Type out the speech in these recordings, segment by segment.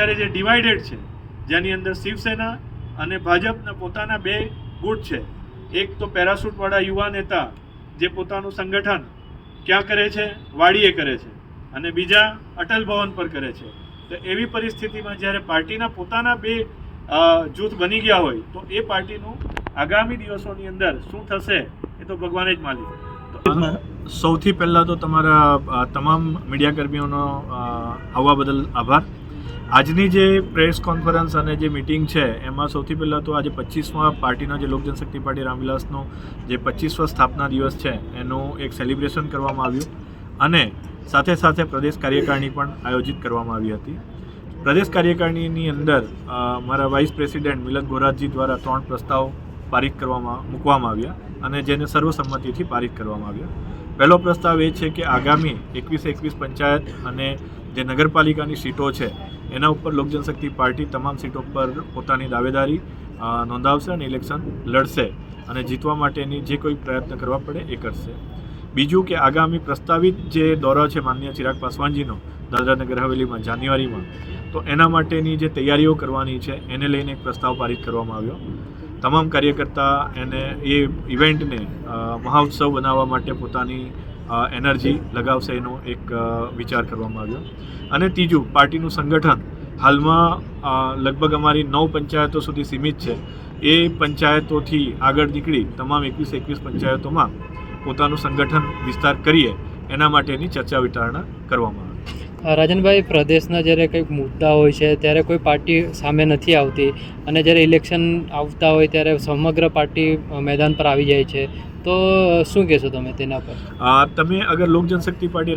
અત્યારે જે ડિવાઇડેડ છે, જેની અંદર શિવસેના અને ભાજપના પોતાના બે ગુટ છે. એક તો પેરાશૂટવાળા યુવા નેતા જે પોતાનું સંગઠન ક્યાં કરે છે, વાડીએ કરે છે, અને બીજા અટલ ભવન પર કરે છે. તો એવી પરિસ્થિતિમાં જ્યારે પાર્ટીના પોતાના બે જૂથ બની ગયા હોય તો એ પાર્ટીનું આગામી દિવસોની અંદર શું થશે એ તો ભગવાન જ માલિક. સૌથી પહેલાં તો તમારા તમામ મીડિયાકર્મીઓનો આવવા બદલ આભાર. આજની જે પ્રેસ કોન્ફરન્સ અને જે મિટિંગ છે એમાં સૌથી પહેલાં તો આજે 25મા પાર્ટીનો જે લોક જનશક્તિ પાર્ટી રામવિલાસનો જે 25મો સ્થાપના દિવસ છે એનું એક સેલિબ્રેશન કરવામાં આવ્યું અને સાથે સાથે પ્રદેશ કાર્યકારિણી પણ આયોજિત કરવામાં આવી હતી. પ્રદેશ કાર્યકારિણીની અંદર મારા વાઇસ પ્રેસિડેન્ટ મિલન ગોરાજી દ્વારા 3 પ્રસ્તાવ પારિત મૂકવામાં આવ્યા અને જેને સર્વસંમતિથી પારિત કરવામાં આવ્યા. પહેલો પ્રસ્તાવ એ છે કે આગામી 21 પંચાયત અને જે નગરપાલિકાની સીટો છે એના ઉપર લોક જનશક્તિ પાર્ટી તમામ સીટો પર પોતાની દાવેદારી નોંધાવશે અને ઇલેક્શન લડશે અને જીતવા માટેની જે કોઈ પ્રયત્ન કરવા પડે એ કરશે. બીજું કે આગામી પ્રસ્તાવિત જે દોરો છે માનનીય ચિરાગ પાસવાનજીનો દાદરા નગર હવેલીમાં જાન્યુઆરીમાં, તો એના માટેની જે તૈયારીઓ કરવાની છે એને લઈને એક પ્રસ્તાવ પારિત કરવામાં આવ્યો. તમામ કાર્યકર્તા એને એ ઇવેન્ટને મહોત્સવ બનાવવા માટે પોતાની એનર્જી લગાવશે એનો એક વિચાર કરવામાં આવ્યો. અને ત્રીજું, પાર્ટીનું સંગઠન હાલમાં લગભગ અમારી 9 પંચાયતો સુધી સીમિત છે. એ પંચાયતોથી આગળ નીકળી તમામ 21 પંચાયતોમાં પોતાનું સંગઠન વિસ્તાર કરીએ એના માટેની ચર્ચા વિચારણા કરવામાં આવે. રાજનભાઈ, પ્રદેશના જ્યારે કંઈક મુદ્દા હોય છે ત્યારે કોઈ પાર્ટી સામે નથી આવતી અને જ્યારે ઇલેક્શન આવતા હોય ત્યારે સમગ્ર પાર્ટી મેદાન પર આવી જાય છે, તો શું કહેશો તમે તેના પર? તમે અગર લોક જનશક્તિ પાર્ટી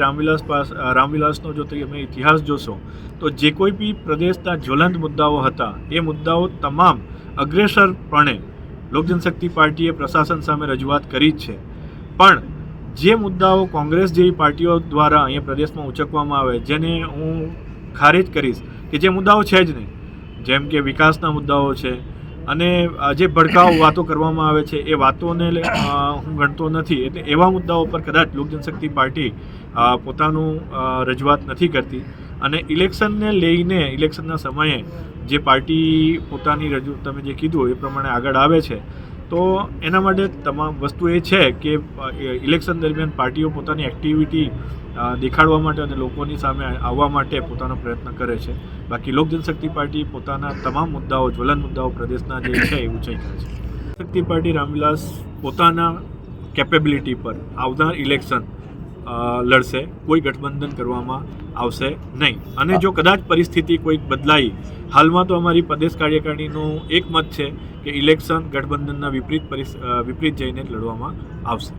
રામવિલાસનો જો તમે ઇતિહાસ જોશો તો જે કોઈ બી પ્રદેશના જ્વલંત મુદ્દાઓ હતા એ મુદ્દાઓ તમામ અગ્રેસરપણે લોક જનશક્તિ પાર્ટીએ પ્રશાસન સામે રજૂઆત કરી જ છે. પણ જે મુદ્દાઓ કોંગ્રેસ જેવી પાર્ટીઓ દ્વારા અહીંયા પ્રદેશમાં ઉચકવામાં આવે જેને હું ખારેજ કરીશ કે જે મુદ્દાઓ છે જ નહીં, જેમ કે વિકાસના મુદ્દાઓ છે અને જે ભડકાઉ વાતો કરવામાં આવે છે એ વાતોને હું ગણતો નથી. એટલે એવા મુદ્દાઓ પર કદાચ લોક જનશક્તિ પાર્ટી પોતાનું રજૂઆત નથી કરતી અને ઇલેક્શનને લઈને ઇલેક્શનના સમયે જે પાર્ટી પોતાની તમે જે કીધું એ પ્રમાણે આગળ આવે છે તો એના માટે તમામ વસ્તુ એ છે કે ઇલેક્શન દરમિયાન પાર્ટીઓ પોતાની એક્ટિવિટી દેખાડવા માટે અને લોકોની સામે આવવા માટે પોતાનો પ્રયત્ન કરે છે. બાકી લોક જનશક્તિ પાર્ટી પોતાના તમામ મુદ્દાઓ જ્વલંત મુદ્દાઓ પ્રદેશના જે છે એ ઊંચાઈ કરે છે. શક્તિ પાર્ટી રામવિલાસ પોતાના કેપેબિલિટી પર આવનાર ઇલેક્શન લડશે, કોઈ ગઠબંધન કરવામાં આવશે નહીં. અને જો કદાચ પરિસ્થિતિ કોઈક બદલાઈ, હાલમાં તો અમારી પ્રદેશ કાર્યકારિણીનું એક મત છે કે ઇલેક્શન ગઠબંધનના વિપરીત જઈને લડવામાં આવશે.